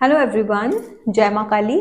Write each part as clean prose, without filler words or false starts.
Hello everyone, जय माँ काली।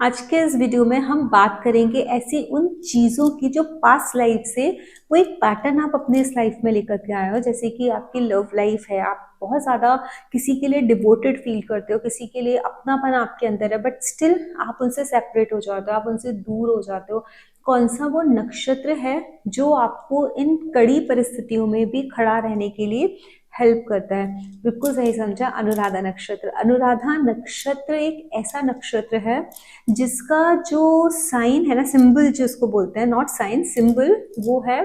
आज के इस वीडियो में हम बात करेंगे ऐसी उन चीज़ों की जो पास्ट लाइफ से वो एक पैटर्न आप अपने इस लाइफ में लेकर के आए हो। जैसे कि आपकी लव लाइफ है, आप बहुत ज़्यादा किसी के लिए डिवोटेड फील करते हो, किसी के लिए अपनापन आपके अंदर है, बट स्टिल आप उनसे सेपरेट हो जाते हो, आप उनसे दूर हो जाते हो। कौन सा वो नक्षत्र है जो आपको इन कड़ी परिस्थितियों में भी खड़ा रहने के लिए हेल्प करता है? बिल्कुल सही समझा, अनुराधा नक्षत्र। अनुराधा नक्षत्र एक ऐसा नक्षत्र है जिसका जो साइन है ना, सिंबल जिसको बोलते हैं, नॉट साइन, सिंबल, वो है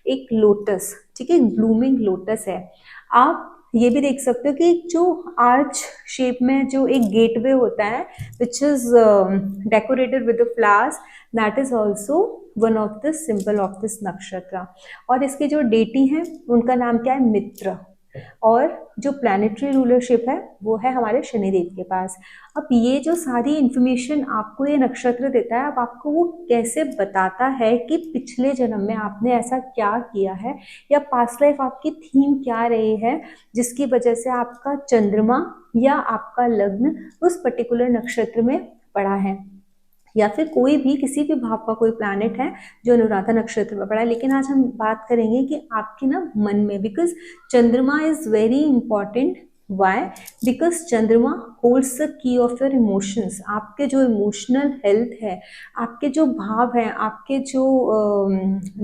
एक लोटस। ठीक है, ब्लूमिंग लोटस है। आप ये भी देख सकते हो कि जो आर्च शेप में जो एक गेटवे होता है which is decorated with flowers, that is also one of the symbol of this नक्षत्र। और इसके जो डेटी हैं उनका नाम क्या है? मित्र। और जो प्लानिटरी रूलरशिप है वो है हमारे शनिदेव के पास। अब ये जो सारी इंफॉर्मेशन आपको ये नक्षत्र देता है, अब आपको वो कैसे बताता है कि पिछले जन्म में आपने ऐसा क्या किया है, या पास्ट लाइफ आपकी थीम क्या रही है जिसकी वजह से आपका चंद्रमा या आपका लग्न उस पर्टिकुलर नक्षत्र में पड़ा है, या फिर कोई भी किसी भी भाव का कोई प्लैनेट है जो अनुराधा नक्षत्र में पड़ा है। लेकिन आज हम बात करेंगे कि आपके ना मन में, because Chandrama is very important. Why? Because Chandrama holds the key of your emotions. आपके जो इमोशनल हेल्थ है, आपके जो भाव है, आपके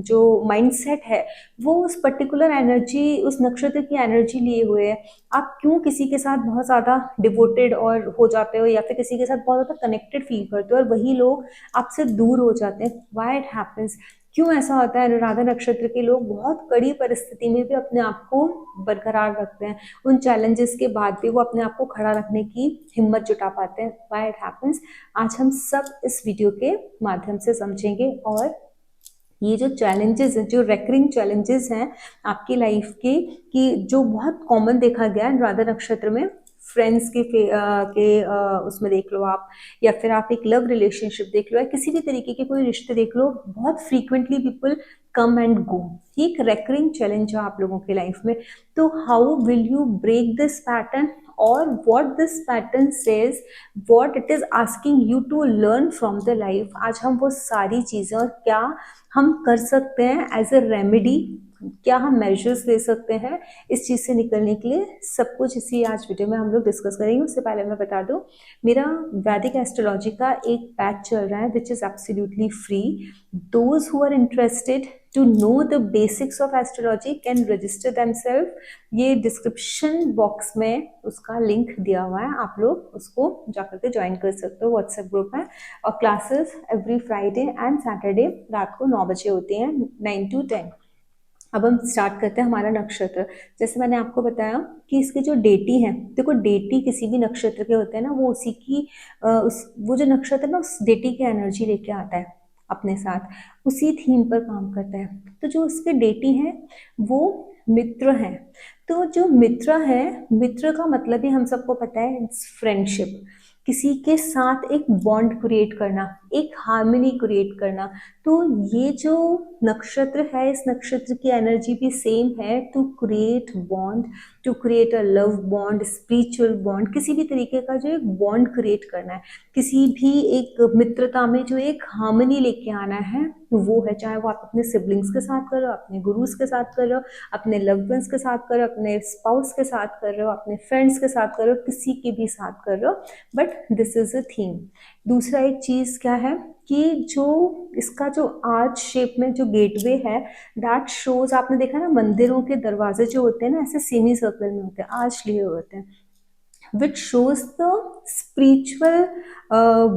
जो माइंडसेट है, वो उस पर्टिकुलर एनर्जी, उस नक्षत्र की एनर्जी लिए हुए है। आप क्यों किसी के साथ बहुत ज़्यादा डिवोटेड और हो जाते हो, या फिर किसी के साथ बहुत ज़्यादा कनेक्टेड फील करते हो और वही लोग आपसे दूर हो जाते हैं? Why it happens? क्यों ऐसा होता है? अनुराधा नक्षत्र के लोग बहुत कड़ी परिस्थिति में भी अपने आप को बरकरार रखते हैं, उन चैलेंजेस के बाद भी वो अपने आप को खड़ा रखने की हिम्मत जुटा पाते हैं। Why it happens? आज हम सब इस वीडियो के माध्यम से समझेंगे। और ये जो चैलेंजेस हैं, जो रेकरिंग चैलेंजेस हैं आपकी लाइफ के, कि जो बहुत कॉमन देखा गया है राधा नक्षत्र में, फ्रेंड्स उसमें देख लो आप, या फिर आप एक लव रिलेशनशिप देख लो, या किसी भी तरीके के कोई रिश्ते देख लो, बहुत frequently people come and go. ये एक रेकरिंग चैलेंज है आप लोगों के लाइफ में। तो how will you break this pattern, और what this pattern says, what it is asking you to learn from the life. आज हम वो सारी चीजें और क्या हम कर सकते हैं एज ए रेमेडी, क्या हम मेजर्स ले सकते हैं इस चीज़ से निकलने के लिए, सब कुछ इसी आज वीडियो में हम लोग डिस्कस करेंगे। उससे पहले मैं बता दूं, मेरा वैदिक एस्ट्रोलॉजी का एक बैच चल रहा है which is absolutely free. Those who are interested to know the basics of astrology can register themselves. ये डिस्क्रिप्शन बॉक्स में उसका लिंक दिया हुआ है, आप लोग उसको जाकर के ज्वाइन कर सकते हो। व्हाट्सएप ग्रुप है, और classes every Friday and Saturday रात को 9 बजे होती हैं, 9 to 10। अब हम स्टार्ट करते हैं हमारा नक्षत्र। जैसे मैंने आपको बताया कि इसके जो डेटी हैं, देखो डेटी किसी भी नक्षत्र के होते हैं ना, वो उसी की वो जो नक्षत्र है ना, उस डेटी की एनर्जी लेके आता है अपने साथ, उसी थीम पर काम करता है। तो जो उसके डेटी हैं वो मित्र हैं। तो जो मित्र है, मित्र का मतलब ही हम सबको पता है, इट्स फ्रेंडशिप। किसी के साथ एक बॉन्ड क्रिएट करना, एक हार्मनी क्रिएट करना। तो ये जो नक्षत्र है, इस नक्षत्र की एनर्जी भी सेम है, to create bond, to create a love bond, spiritual bond, किसी भी तरीके का जो एक बॉन्ड क्रिएट करना है, किसी भी एक मित्रता में जो एक हार्मनी लेके आना है, वो है। चाहे वो आप अपने सिबलिंग्स के साथ कर रहे हो, अपने गुरुज के साथ कर रहे हो, अपने लव्ड वंस के साथ कर रहे हो, अपने स्पाउस के साथ कर रहे हो, अपने फ्रेंड्स के साथ कर रहे हो, किसी के भी साथ कर रहे हो, but this is a theme. दूसरा एक चीज क्या है कि जो इसका जो आर्च शेप में जो गेटवे है, दैट शोज, आपने देखा ना मंदिरों के दरवाजे जो होते हैं ना, ऐसे सेमी सर्कल में होते हैं, आर्च लिए हुए होते हैं, which shows the spiritual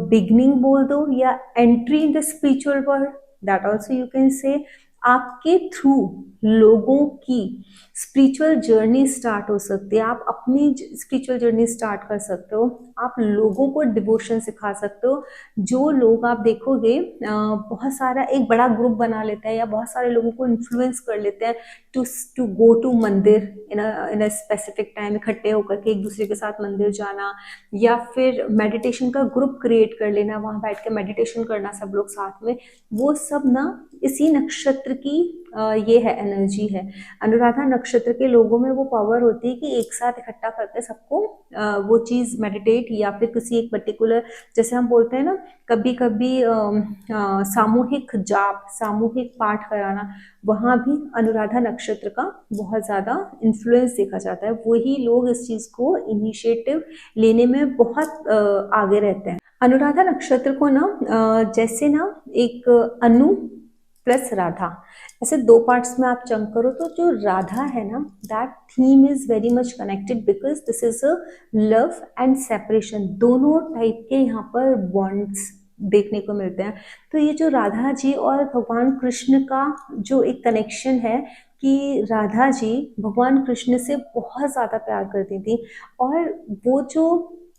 beginning बोल दो, या entry in the spiritual world, that also you can say. आपके थ्रू लोगों की स्पिरिचुअल जर्नी स्टार्ट हो सकती है, आप अपनी स्पिरिचुअल जर्नी स्टार्ट कर सकते हो, आप लोगों को डिवोशन सिखा सकते हो। जो लोग आप देखोगे बहुत सारा एक बड़ा ग्रुप बना लेते हैं, या बहुत सारे लोगों को इन्फ्लुएंस कर लेते हैं टू टू गो टू मंदिर इन अ स्पेसिफिक टाइम, इकट्ठे होकर के एक दूसरे के साथ मंदिर जाना, या फिर मेडिटेशन का ग्रुप क्रिएट कर लेना, वहां बैठ के मेडिटेशन करना सब लोग साथ में। वो सब ना इसी नक्षत्र नक्षत्र की ये है, एनर्जी है। अनुराधा नक्षत्र के लोगों में वो पावर होती है कि एक साथ इकट्ठा करके सबको वो चीज़ मेडिटेट या फिर किसी एक पर्टिकुलर, जैसे हम बोलते हैं ना कभी कभी सामूहिक जाप, सामूहिक पाठ कराना, वहाँ भी अनुराधा नक्षत्र का बहुत ज़्यादा इन्फ्लुएंस देखा जाता है। वही लोग इस चीज़ को इनिशिएटिव लेने में बहुत आगे रहते हैं। अनुराधा नक्षत्र को ना जैसे ना एक अनु प्लस राधा, ऐसे दो पार्ट्स में आप चंक करो तो जो राधा है ना, that theme is very much connected because this is a love and separation, दोनों टाइप के यहाँ पर बॉन्ड्स देखने को मिलते हैं। तो ये जो राधा जी और भगवान कृष्ण का जो एक कनेक्शन है कि राधा जी भगवान कृष्ण से बहुत ज़्यादा प्यार करती थी, और वो जो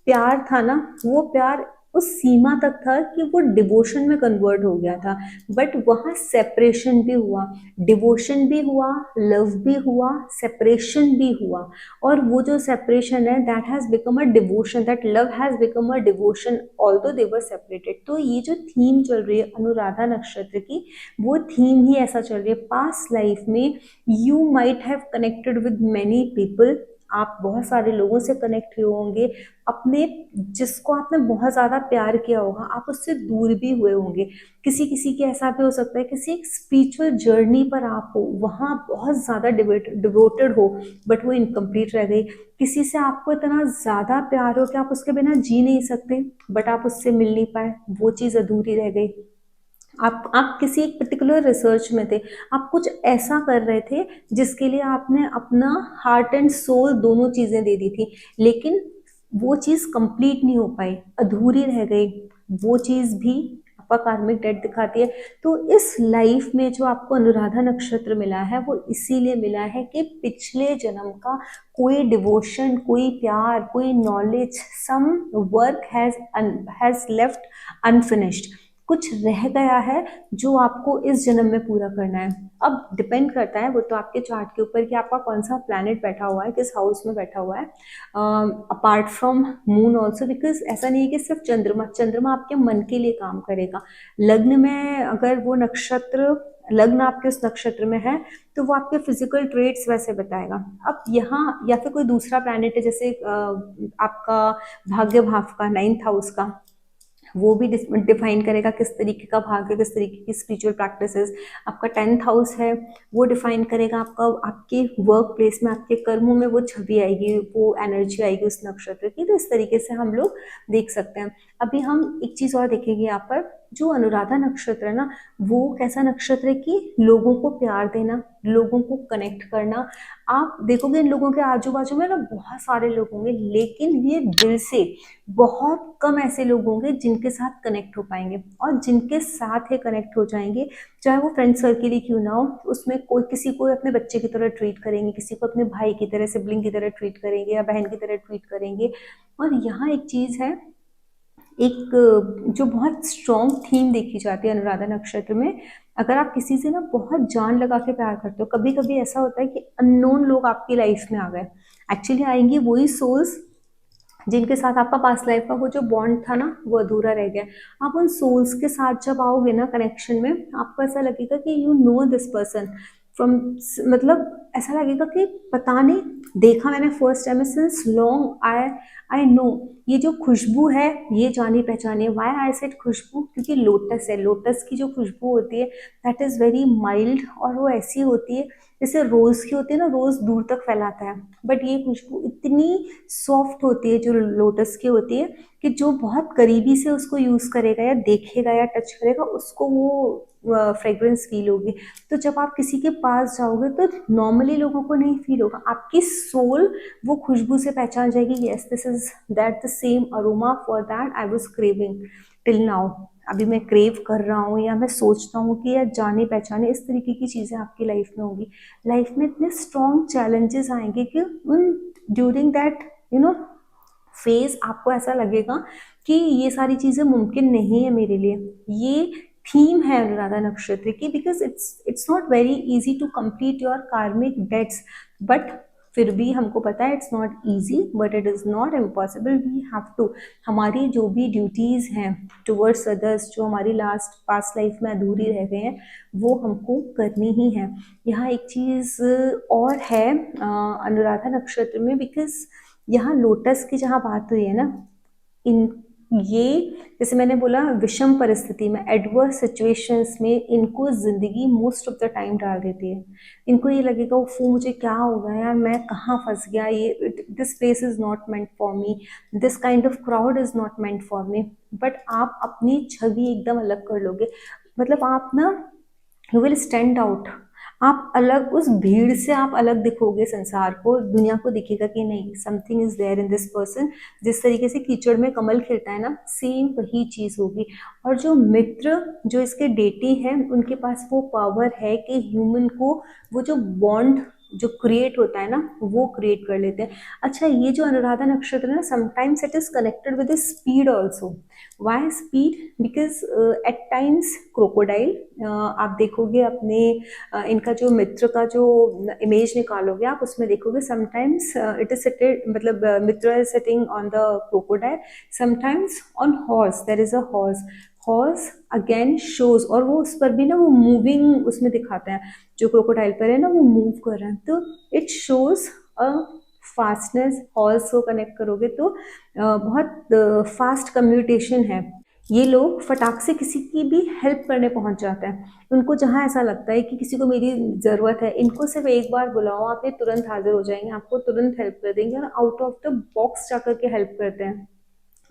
प्यार था ना, वो प्यार उस सीमा तक था कि वो डिवोशन में कन्वर्ट हो गया था। बट वहाँ सेपरेशन भी हुआ, डिवोशन भी हुआ, लव भी हुआ, सेपरेशन भी हुआ, और वो जो सेपरेशन है that has become a devotion, that love has become a devotion although they were separated. तो ये जो थीम चल रही है अनुराधा नक्षत्र की, वो थीम ही ऐसा चल रही है। पास्ट लाइफ में you might have connected with many people, आप बहुत सारे लोगों से कनेक्ट हुए होंगे, अपने जिसको आपने बहुत ज़्यादा प्यार किया होगा आप उससे दूर भी हुए होंगे। किसी किसी के ऐसा भी हो सकता है किसी एक स्पिरिचुअल जर्नी पर आप हो, वहाँ बहुत ज़्यादा डिवोटेड हो, बट वो इनकम्प्लीट रह गई। किसी से आपको इतना ज़्यादा प्यार हो कि आप उसके बिना जी नहीं सकते, बट आप उससे मिल नहीं पाए, वो चीज़ अधूरी रह गई। आप किसी एक पर्टिकुलर रिसर्च में थे, आप कुछ ऐसा कर रहे थे जिसके लिए आपने अपना हार्ट एंड सोल दोनों चीज़ें दे दी थी, लेकिन वो चीज़ कंप्लीट नहीं हो पाई, अधूरी रह गई, वो चीज़ भी आपका कार्मिक डेट दिखाती है। तो इस लाइफ में जो आपको अनुराधा नक्षत्र मिला है वो इसीलिए मिला है कि पिछले जन्म का कोई डिवोशन, कोई प्यार, कोई knowledge, some work has left unfinished, कुछ रह गया है जो आपको इस जन्म में पूरा करना है। अब डिपेंड करता है वो तो आपके चार्ट के ऊपर कि आपका कौन सा प्लैनेट बैठा हुआ है, किस हाउस में बैठा हुआ है, apart from moon also, because ऐसा नहीं है कि सिर्फ चंद्रमा, चंद्रमा आपके मन के लिए काम करेगा। लग्न में अगर वो नक्षत्र, लग्न आपके उस नक्षत्र में है तो वो आपके फिजिकल ट्रेट्स वैसे बताएगा। अब यहाँ या फिर कोई दूसरा प्लैनेट है, जैसे आपका भाग्य भाव का 9th हाउस का, वो भी डिफाइन करेगा किस तरीके का भाग्य, किस तरीके की स्पिरिचुअल प्रैक्टिसेस। आपका 10th हाउस है, वो डिफाइन करेगा आपका, आपके वर्क प्लेस में, आपके कर्मों में वो छवि आएगी, वो एनर्जी आएगी उस नक्षत्र की। तो इस तरीके से हम लोग देख सकते हैं। अभी हम एक चीज़ और देखेंगे यहाँ पर, जो अनुराधा नक्षत्र है ना, वो कैसा नक्षत्र है कि लोगों को प्यार देना, लोगों को कनेक्ट करना। आप देखोगे इन लोगों के आजू बाजू में ना बहुत सारे लोग होंगे, लेकिन ये दिल से बहुत कम ऐसे लोग होंगे जिनके साथ कनेक्ट हो पाएंगे, और जिनके साथ ये कनेक्ट हो जाएंगे, चाहे वो फ्रेंड सर्किल ही क्यों ना हो, उसमें कोई किसी को अपने बच्चे की तरह ट्रीट करेंगे, किसी को अपने भाई की तरह, सिबलिंग की तरह ट्रीट करेंगे, या बहन की तरह ट्रीट करेंगे। और यहाँ एक चीज़ है, एक जो बहुत स्ट्रॉन्ग थीम देखी जाती है अनुराधा नक्षत्र में, अगर आप किसी से ना बहुत जान लगा के प्यार करते हो, कभी कभी ऐसा होता है कि अननोन लोग आपकी लाइफ में आ गए, एक्चुअली आएंगे वही सोल्स जिनके साथ आपका पास्ट लाइफ का वो जो बॉन्ड था ना वो अधूरा रह गया। आप उन सोल्स के साथ जब आओगे ना कनेक्शन में, आपको ऐसा लगेगा कि you know this person from, मतलब ऐसा लगेगा कि पता नहीं, देखा मैंने first time, since long I know, ये जो खुशबू है ये जानी पहचानी है। वाई आई सेड खुशबू, क्योंकि लोटस है, लोटस की जो खुशबू होती है दैट इज़ वेरी माइल्ड, और वो ऐसी होती है जैसे रोज़ की होती है ना, रोज़ दूर तक फैलाता है, बट ये खुशबू इतनी सॉफ्ट होती है जो लोटस की होती है कि जो बहुत करीबी से उसको यूज़ करेगा या देखेगा या टच करेगा उसको वो फ्रेग्रेंस फील होगी। तो जब आप किसी के पास जाओगे तो नॉर्मली लोगों को नहीं फील होगा, आपकी सोल वो खुशबू से पहचान जाएगी, yes this is that the same aroma for that I was craving till now. अभी मैं क्रेव कर रहा हूँ या मैं सोचता हूँ कि यार जाने पहचाने, इस तरीके की चीज़ें आपकी लाइफ में होगी। लाइफ में इतने स्ट्रॉन्ग चैलेंजेस आएंगे कि उन ड्यूरिंग दैट फेज आपको ऐसा लगेगा कि ये सारी चीज़ें मुमकिन नहीं है मेरे लिए। ये थीम है अनुराधा नक्षत्र की, because it's not very easy to complete your karmic debts, but फिर भी हमको पता है it's not easy but it is not impossible, we have to, हमारी जो भी ड्यूटीज़ हैं टुवर्ड्स अदर्स, जो हमारी लास्ट पास्ट लाइफ में अधूरी रह गए हैं, वो हमको करनी ही है। यहाँ एक चीज़ और है अनुराधा नक्षत्र में, बिकॉज यहाँ लोटस की जहाँ बात हुई है ना, इन ये जैसे मैंने बोला विषम परिस्थिति में, एडवर्स सिचुएशंस में इनको जिंदगी मोस्ट ऑफ द टाइम डाल देती है। इनको ये लगेगा वो मुझे क्या हो गया यार, मैं कहाँ फंस गया, ये this place is not meant for me, this kind of crowd is not meant for me. But आप अपनी छवि एकदम अलग कर लोगे, मतलब आप ना यू विल स्टैंड आउट, आप अलग, उस भीड़ से आप अलग दिखोगे, संसार को, दुनिया को दिखेगा कि नहीं something is there in this person. जिस तरीके से कीचड़ में कमल खिलता है ना, सेम वही चीज होगी। और जो मित्र, जो इसके डेटी हैं, उनके पास वो पावर है कि ह्यूमन को वो जो बॉन्ड जो क्रिएट होता है ना, वो क्रिएट कर लेते हैं। अच्छा, ये जो अनुराधा नक्षत्र है ना, sometimes it is connected with speed also. Why speed? Because at times crocodile, आप देखोगे अपने इनका जो मित्र का जो इमेज निकालोगे आप, उसमें देखोगे समटाइम्स इट इज सिटेड, मतलब Mitra is sitting on the crocodile, sometimes on horse, there is a horse. Horse again shows, और वो उस पर भी ना वो मूविंग उसमें दिखाते हैं, जो क्रोकोडाइल पर है ना वो मूव कर रहे हैं, तो it shows a fastness. Horse को कनेक्ट करोगे तो बहुत फास्ट कम्युनिकेशन है। ये लोग फटाक से किसी की भी हेल्प करने पहुंच जाते हैं। उनको जहां ऐसा लगता है कि किसी को मेरी ज़रूरत है, इनको सिर्फ एक बार बुलाओ आप, ये तुरंत हाजिर हो जाएंगे, आपको तुरंत हेल्प कर देंगे, और आउट ऑफ द बॉक्स जाकर के हेल्प करते हैं।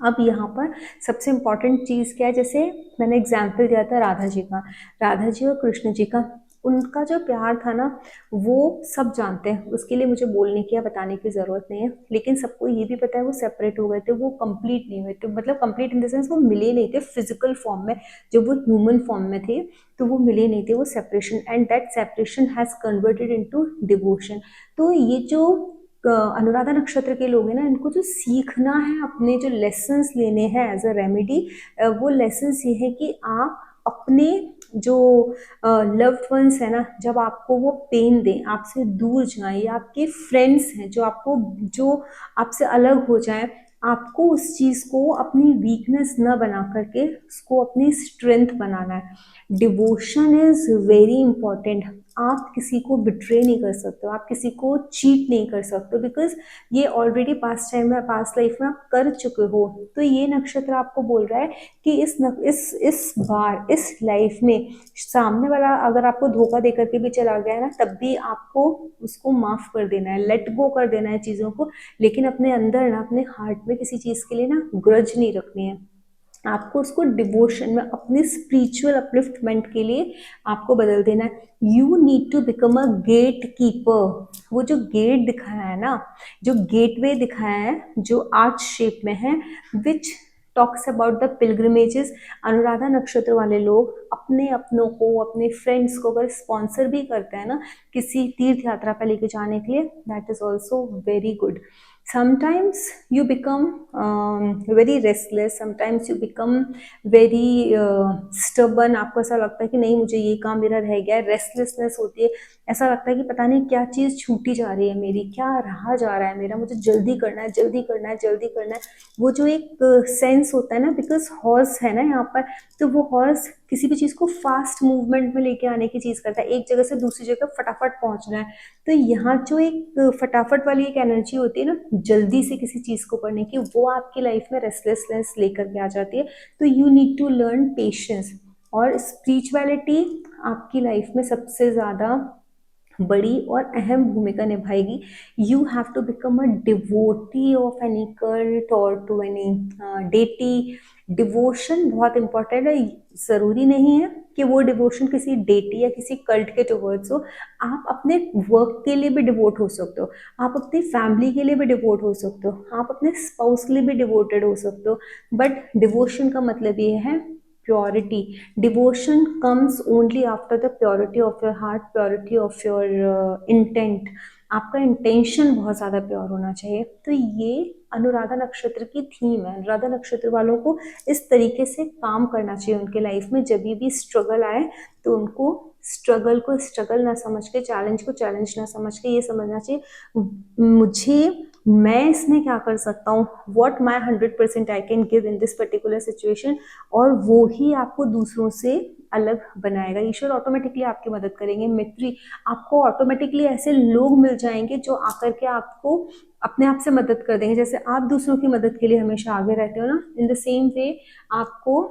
अब यहाँ पर सबसे इम्पॉर्टेंट चीज़ क्या है, जैसे मैंने एग्जाम्पल दिया था राधा जी का, राधा जी और कृष्ण जी का, उनका जो प्यार था ना, वो सब जानते हैं, उसके लिए मुझे बोलने की या बताने की ज़रूरत नहीं है। लेकिन सबको ये भी पता है वो सेपरेट हो गए थे, वो कंप्लीट नहीं हुए थे, मतलब कंप्लीट इन द सेंस वो मिले नहीं थे फिजिकल फॉर्म में, जब वो ह्यूमन फॉर्म में थे तो वो मिले नहीं थे, वो separation, and that separation has converted into devotion. तो ये जो अनुराधा नक्षत्र के लोग हैं ना, इनको जो सीखना है, अपने जो लेसन्स लेने हैं एज अ रेमेडी, वो लेसन्स ये है कि आप अपने जो लव्ड वंस है ना, जब आपको वो पेन दें, आपसे दूर जाएं, या आपके फ्रेंड्स हैं जो आपको, जो आपसे अलग हो जाएं, आपको उस चीज़ को अपनी वीकनेस न बना करके उसको अपनी स्ट्रेंथ बनाना है। Devotion is very important. आप किसी को बिट्रे नहीं कर सकते हो, आप किसी को चीट नहीं कर सकते, बिकॉज ये ऑलरेडी पास्ट टाइम में, पास्ट लाइफ में आप कर चुके हो। तो ये नक्षत्र आपको बोल रहा है कि इस बार इस लाइफ में सामने वाला अगर आपको धोखा दे करके भी चला गया है ना, तब भी आपको उसको माफ कर देना है, लेट गो कर देना है चीज़ों को। लेकिन अपने अंदर ना, अपने हार्ट में किसी चीज़ के लिए ना ग्रज नहीं रखनी है, आपको उसको डिवोशन में, अपनी स्पिरिचुअल अपलिफ्टमेंट के लिए आपको बदल देना है। You need to become a gatekeeper. वो जो गेट दिखाया है ना, जो गेटवे दिखाया है, जो आर्च शेप में है, which talks about the pilgrimages. Anuradha नक्षत्र वाले लोग अपने अपनों को, अपने फ्रेंड्स को अगर स्पॉन्सर भी करते हैं ना किसी तीर्थ यात्रा पर लेके जाने के लिए, that is also very good. sometimes you become very restless, sometimes you become very stubborn, आपको ऐसा लगता है कि नहीं मुझे ये काम मेरा रह गया है, रेस्टलेसनेस होती है, ऐसा लगता है कि पता नहीं क्या चीज़ छूटी जा रही है मेरी, क्या रहा जा रहा है मेरा, मुझे जल्दी करना है, जल्दी करना है, जल्दी करना है। वो जो एक सेंस होता है ना, बिकॉज हॉर्स है ना यहाँ पर, तो वो हॉर्स किसी भी चीज़ को फास्ट मूवमेंट में लेके आने की चीज़ करता है, एक जगह से दूसरी जगह फटाफट पहुँचना है। तो यहाँ जो एक फटाफट वाली एक एनर्जी होती है ना, जल्दी से किसी चीज़ को करने की, वो आपकी लाइफ में रेस्टलेसनेस लेकर के आ जाती है। तो you need to learn patience. और स्पिरिचुअलिटी आपकी लाइफ में सबसे ज़्यादा बड़ी और अहम भूमिका निभाएगी। You have to become a devotee of any cult और टू एनी डेटी। डिवोशन बहुत इंपॉर्टेंट है। ज़रूरी नहीं है कि वो डिवोशन किसी डेटी या किसी कल्ट के टुवर्ड्स हो, आप अपने वर्क के लिए भी डिवोट हो सकते हो, आप अपनी फैमिली के लिए भी डिवोट हो सकते हो, आप अपने स्पाउस के लिए भी डिवोटेड हो सकते हो। बट डिवोशन का मतलब ये है purity. Devotion comes only after the purity of your heart, purity of your intent. आपका इंटेंशन बहुत ज़्यादा प्योर होना चाहिए। तो ये अनुराधा नक्षत्र की थीम है। अनुराधा नक्षत्र वालों को इस तरीके से काम करना चाहिए उनके लाइफ में, जब भी स्ट्रगल आए तो उनको स्ट्रगल को स्ट्रगल ना समझ के, चैलेंज को चैलेंज ना समझ के ये समझना चाहिए मुझे, मैं इसमें क्या कर सकता हूँ, what my 100% I can give in this particular situation, और वो ही आपको दूसरों से अलग बनाएगा। ईश्वर ऑटोमेटिकली आपकी मदद करेंगे, मित्र आपको ऑटोमेटिकली ऐसे लोग मिल जाएंगे जो आकर के आपको अपने आप से मदद कर देंगे। जैसे आप दूसरों की मदद के लिए हमेशा आगे रहते हो ना, इन द सेम वे आपको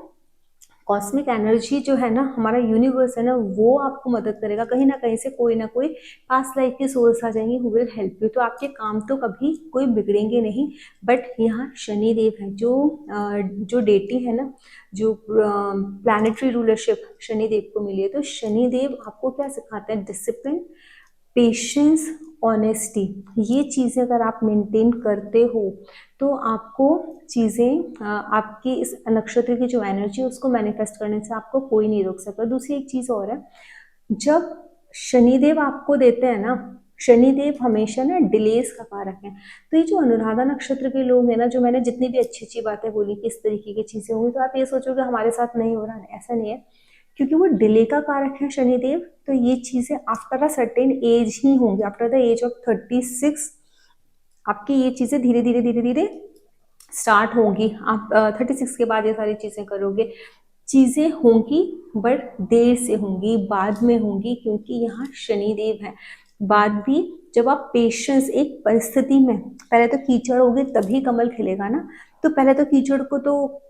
कॉस्मिक एनर्जी जो है ना, हमारा यूनिवर्स है ना, वो आपको मदद करेगा। कहीं ना कहीं से कोई ना कोई पास्ट लाइफ के सोर्स आ जाएंगे हु विल हेल्प यू। तो आपके काम तो कभी कोई बिगड़ेंगे नहीं। बट यहाँ शनि देव है जो डेटी है ना, जो प्लैनेटरी रूलरशिप शनि देव को मिली है, तो शनि देव आपको क्या सिखाते हैं, डिसिप्लिन, पेशेंस, ऑनेस्टी। ये चीज़ें अगर आप मेंटेन करते हो तो आपको चीज़ें आपकी इस नक्षत्र की जो एनर्जी है उसको मैनिफेस्ट करने से आपको कोई नहीं रोक सकता। दूसरी एक चीज़ और है, जब शनिदेव आपको देते हैं ना, शनिदेव हमेशा ना डिलेस का कारक है। तो ये जो अनुराधा नक्षत्र के लोग हैं ना, जो मैंने जितनी भी अच्छी अच्छी बातें बोली कि इस तरीके की चीज़ें होंगी, तो आप ये सोचोगे हमारे साथ नहीं हो रहा है, ऐसा नहीं है, क्योंकि वो डिले का कारक है शनिदेव। तो ये चीज़ें आफ्टर अ सर्टेन एज ही होंगी, आफ्टर द एज ऑफ 36 आपकी ये चीज़ें धीरे धीरे धीरे धीरे स्टार्ट होंगी। आप 36 के बाद ये सारी चीज़ें करोगे, चीज़ें होंगी बट देर से होंगी, बाद में होंगी, क्योंकि यहाँ शनिदेव है। बाद भी जब आप पेशेंस, एक परिस्थिति में पहले तो कीचड़ होगी तभी कमल खिलेगा ना, तो पहले तो कीचड़ को तो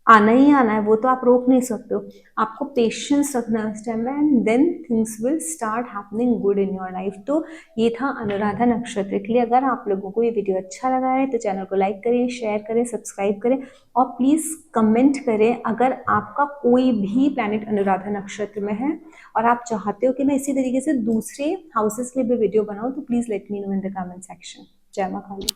आना ही आना है, वो तो आप रोक नहीं सकते हो। आपको पेशेंस रखना है उस टाइम में, and then things will start happening good in your life. तो ये था अनुराधा नक्षत्र के लिए। अगर आप लोगों को ये वीडियो अच्छा लगा है तो चैनल को लाइक करें, शेयर करें, सब्सक्राइब करें, और प्लीज़ कमेंट करें अगर आपका कोई भी प्लैनेट अनुराधा नक्षत्र में है और आप चाहते हो कि मैं इसी तरीके से दूसरे हाउसेस के लिए भी वीडियो बनाऊँ, तो please let me know in the comment section. जय मां काली।